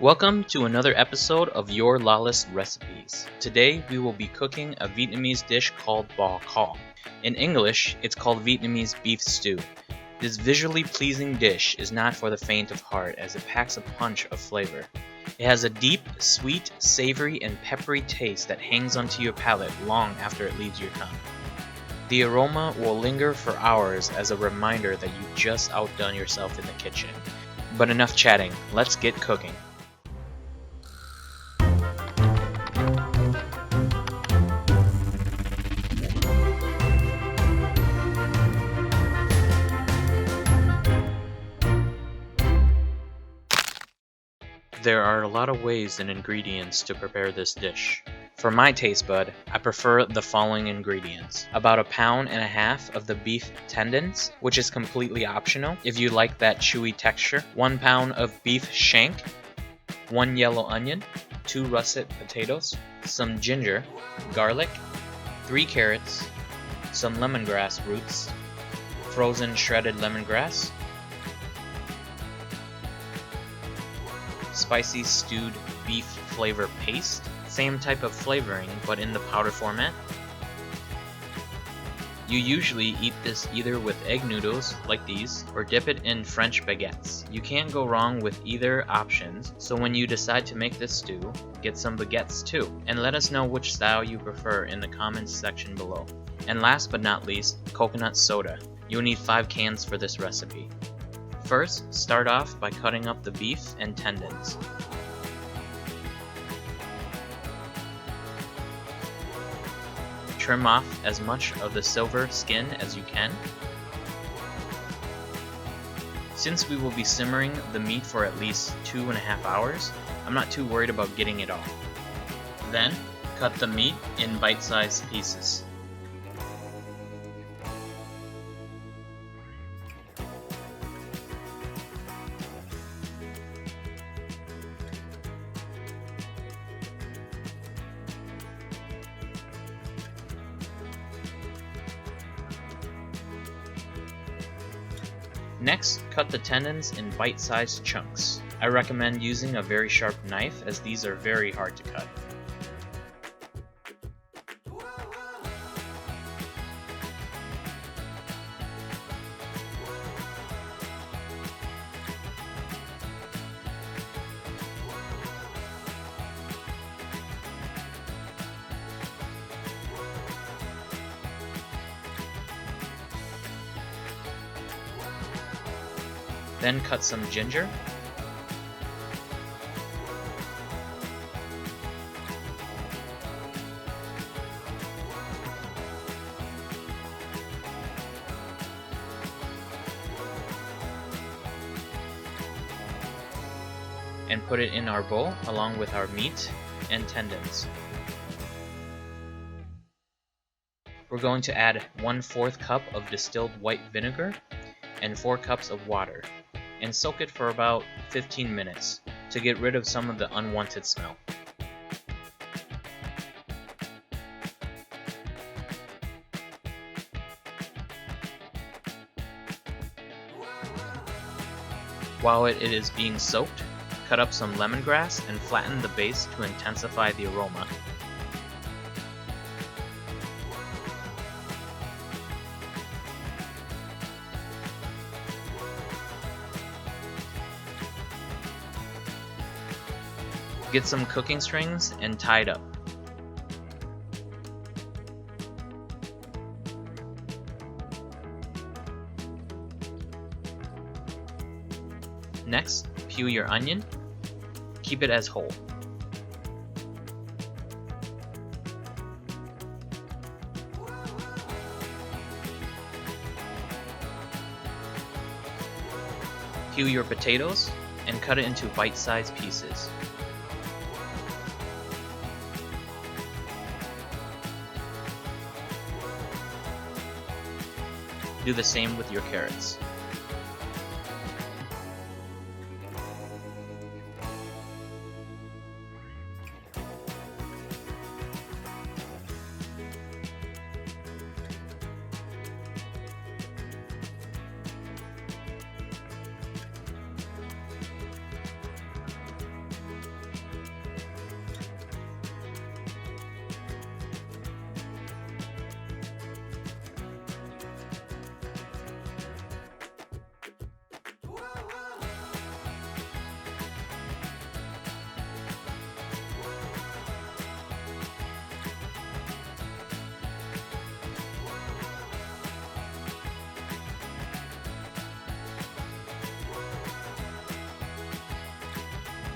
Welcome to another episode of your Lawless Recipes. Today we will be cooking a Vietnamese dish called Bò Kho. In English, it's called Vietnamese beef stew. This visually pleasing dish is not for the faint of heart as it packs a punch of flavor. It has a deep, sweet, savory, and peppery taste that hangs onto your palate long after it leaves your tongue. The aroma will linger for hours as a reminder that you just outdone yourself in the kitchen. But enough chatting, let's get cooking. There are a lot of ways and ingredients to prepare this dish. For my taste bud, I prefer the following ingredients. About 1.5 pounds of the beef tendons, which is completely optional if you like that chewy texture. 1 pound of beef shank, 1 yellow onion, 2 russet potatoes, some ginger, garlic, 3 carrots, some lemongrass roots, frozen shredded lemongrass, spicy stewed beef flavor paste, same type of flavoring but in the powder format. You usually eat this either with egg noodles like these or dip it in French baguettes. You can't go wrong with either options, so when you decide to make this stew, get some baguettes too, and let us know which style you prefer in the comments section below. And last but not least, coconut soda. You'll need 5 cans for this recipe. First, start off by cutting up the beef and tendons. Trim off as much of the silver skin as you can. Since we will be simmering the meat for at least 2.5 hours, I'm not too worried about getting it all. Then, cut the meat in bite-sized pieces. Next, cut the tendons in bite-sized chunks. I recommend using a very sharp knife as these are very hard to cut. Then cut some ginger, and put it in our bowl along with our meat and tendons. We're going to add 1/4 cup of distilled white vinegar and 4 cups of water, and soak it for about 15 minutes to get rid of some of the unwanted smell. While it is being soaked, cut up some lemongrass and flatten the base to intensify the aroma. Get some cooking strings and tie it up. Next, peel your onion. Keep it as whole. Peel your potatoes and cut it into bite-sized pieces. Do the same with your carrots.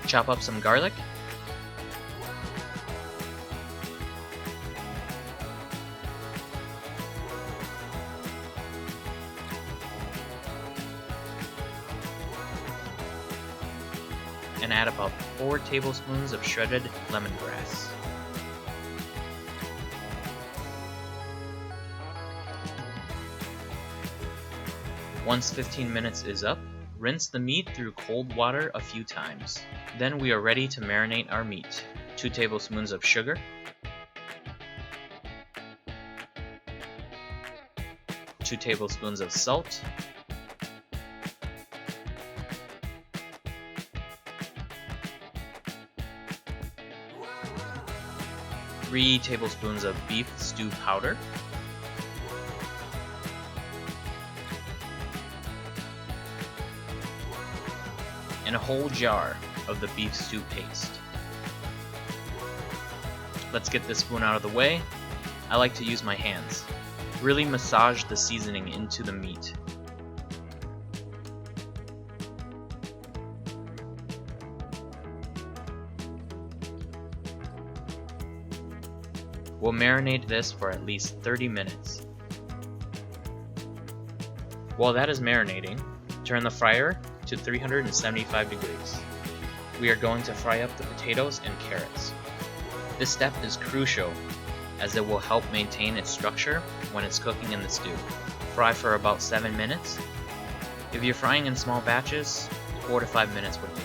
Chop up some garlic. And add about 4 tablespoons of shredded lemongrass. Once 15 minutes is up, rinse the meat through cold water a few times. Then we are ready to marinate our meat. 2 tablespoons of sugar, 2 tablespoons of salt, 3 tablespoons of beef stew powder, and a whole jar of the beef stew paste. Let's get this spoon out of the way. I like to use my hands. Really massage the seasoning into the meat. We'll marinate this for at least 30 minutes. While that is marinating, turn the fryer to 375 degrees. We are going to fry up the potatoes and carrots. This step is crucial as it will help maintain its structure when it's cooking in the stew. Fry for about 7 minutes. If you're frying in small batches, 4 to 5 minutes would do.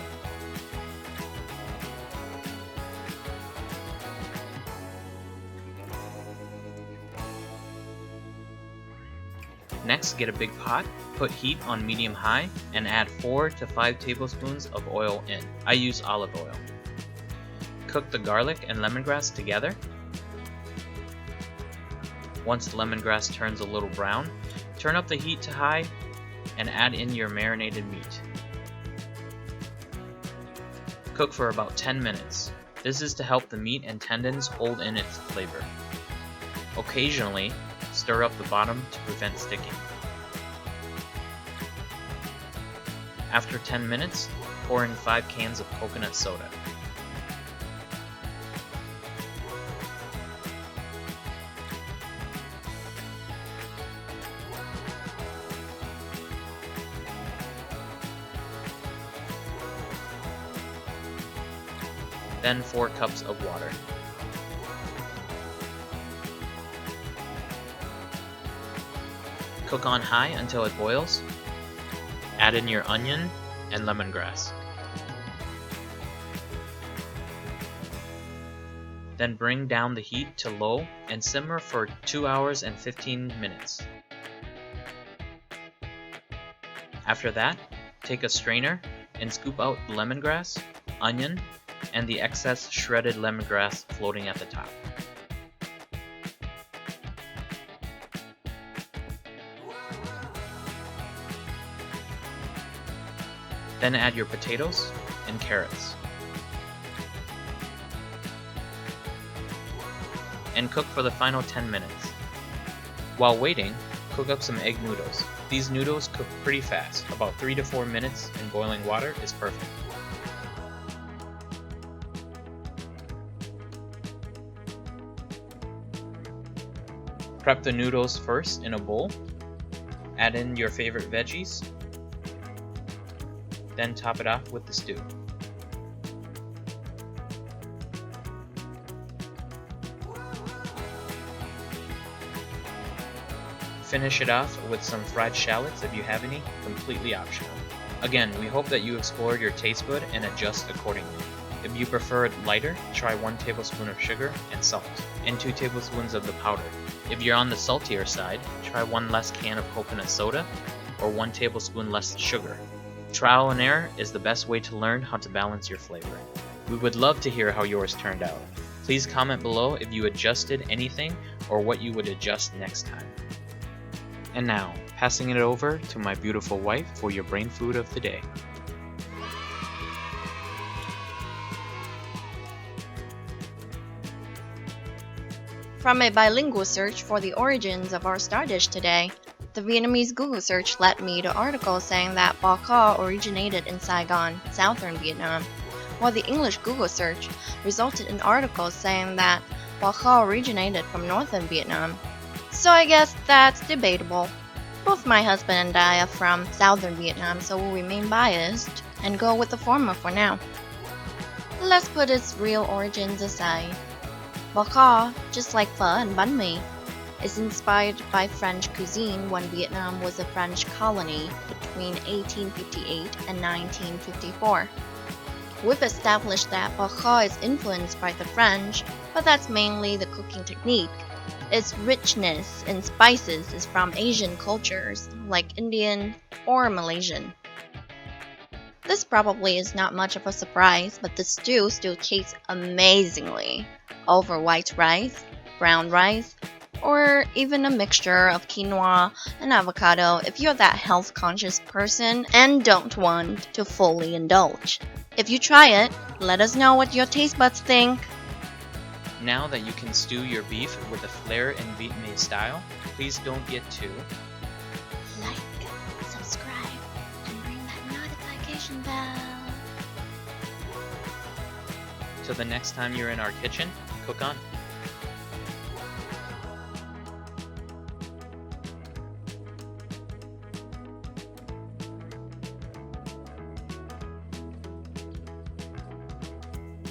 Next, get a big pot, put heat on medium-high, and add 4 to 5 tablespoons of oil in. I use olive oil. Cook the garlic and lemongrass together. Once the lemongrass turns a little brown, turn up the heat to high and add in your marinated meat. Cook for about 10 minutes. This is to help the meat and tendons hold in its flavor. Occasionally, stir up the bottom to prevent sticking. After 10 minutes, pour in 5 cans of coconut soda. Then 4 cups of water. Cook on high until it boils. Add in your onion and lemongrass. Then bring down the heat to low and simmer for 2 hours and 15 minutes. After that, take a strainer and scoop out the lemongrass, onion, and the excess shredded lemongrass floating at the top. Then add your potatoes and carrots. And cook for the final 10 minutes. While waiting, cook up some egg noodles. These noodles cook pretty fast, about 3 to 4 minutes in boiling water is perfect. Prep the noodles first in a bowl. Add in your favorite veggies. Then top it off with the stew. Finish it off with some fried shallots if you have any, completely optional. Again, we hope that you explored your taste bud and adjust accordingly. If you prefer it lighter, try 1 tablespoon of sugar and salt, and 2 tablespoons of the powder. If you're on the saltier side, try 1 less can of coconut soda, or 1 tablespoon less sugar. Trial and error is the best way to learn how to balance your flavor. We would love to hear how yours turned out. Please comment below if you adjusted anything or what you would adjust next time. And now, passing it over to my beautiful wife for your brain food of the day. From a bilingual search for the origins of our star dish today, the Vietnamese Google search led me to articles saying that bò kho originated in Saigon, southern Vietnam, while the English Google search resulted in articles saying that bò kho originated from northern Vietnam. So I guess that's debatable. Both my husband and I are from southern Vietnam, so we'll remain biased and go with the former for now. Let's put its real origins aside. Bò kho, just like pho and bánh mì, is inspired by French cuisine when Vietnam was a French colony between 1858 and 1954. We've established that bò kho is influenced by the French, but that's mainly the cooking technique. Its richness in spices is from Asian cultures, like Indian or Malaysian. This probably is not much of a surprise, but the stew still tastes amazingly over white rice, brown rice, or even a mixture of quinoa and avocado if you're that health-conscious person and don't want to fully indulge. If you try it, let us know what your taste buds think. Now that you can stew your beef with a flair in Vietnamese style, please don't get too Like, subscribe, and ring that notification bell. Till the next time you're in our kitchen, cook on.